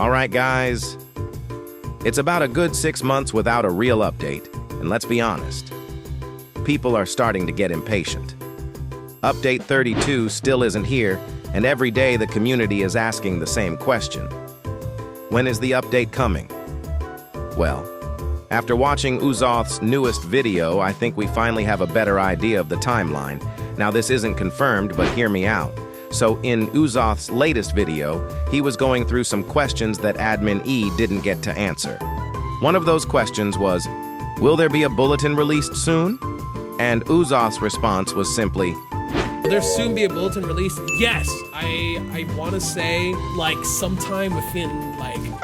All right, guys. It's about a good 6 months without a real update, and let's be honest. People are starting to get impatient. Update 32 still isn't here, and every day the community is asking the same question. When is the update coming? Well, after watching Uzoth's newest video, I think we finally have a better idea of the timeline. Now, this isn't confirmed, but hear me out. So in Uzoth's latest video, he was going through some questions that Admin E didn't get to answer. One of those questions was, will there be a bulletin released soon? And Uzoth's response was simply, Will there soon be a bulletin released? Yes! I want to say, like, sometime within,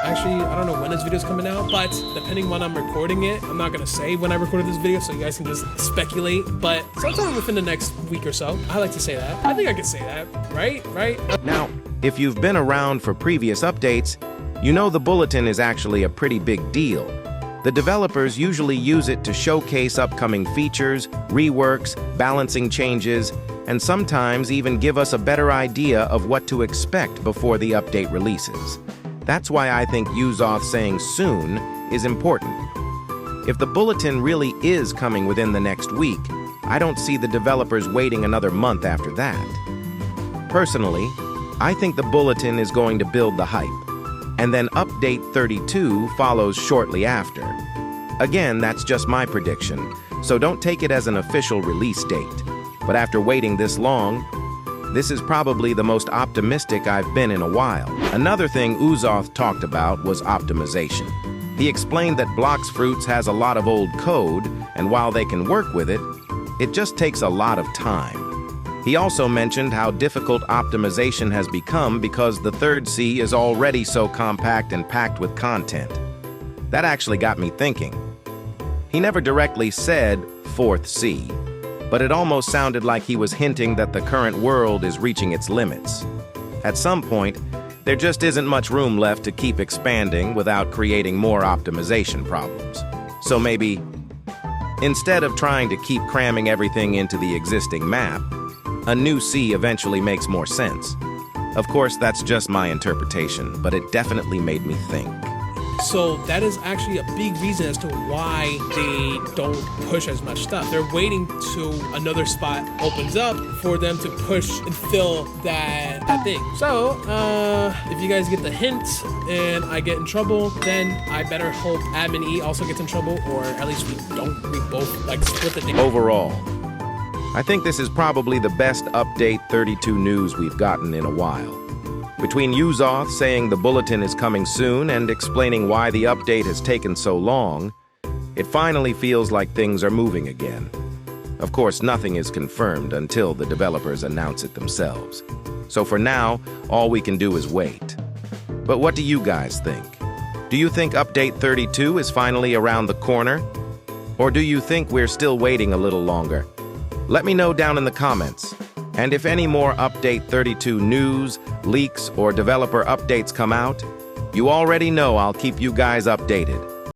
actually, I don't know when this video's coming out, but depending when I'm recording it, I'm not going to say when I recorded this video, so you guys can just speculate, but sometime within the next week or so. I like to say that. I think I can say that, right? Now, if you've been around for previous updates, you know the bulletin is actually a pretty big deal. The developers usually use it to showcase upcoming features, reworks, balancing changes, and sometimes even give us a better idea of what to expect before the update releases. That's why I think Uzoth saying soon is important. If the bulletin really is coming within the next week, I don't see the developers waiting another month after that. Personally, I think the bulletin is going to build the hype, and then update 32 follows shortly after. Again, that's just my prediction, so don't take it as an official release date. But after waiting this long, this is probably the most optimistic I've been in a while. Another thing Uzoth talked about was optimization. He explained that BloxFruits has a lot of old code, and while they can work with it, it just takes a lot of time. He also mentioned how difficult optimization has become because the third C is already so compact and packed with content. That actually got me thinking. He never directly said fourth C, but it almost sounded like he was hinting that the current world is reaching its limits. At some point, there just isn't much room left to keep expanding without creating more optimization problems. So maybe, instead of trying to keep cramming everything into the existing map, a new C eventually makes more sense. Of course, that's just my interpretation, but it definitely made me think. So that is actually a big reason as to why they don't push as much stuff. They're waiting till another spot opens up for them to push and fill that thing. So, if you guys get the hint and I get in trouble, then I better hope Admin E also gets in trouble, or at least we both split the thing. Overall, I think this is probably the best update 32 news we've gotten in a while. Between Uzoth saying the bulletin is coming soon and explaining why the update has taken so long, it finally feels like things are moving again. Of course, nothing is confirmed until the developers announce it themselves. So for now, all we can do is wait. But what do you guys think? Do you think update 32 is finally around the corner? Or do you think we're still waiting a little longer? Let me know down in the comments. And if any more Update 32 news, leaks, or developer updates come out, you already know I'll keep you guys updated.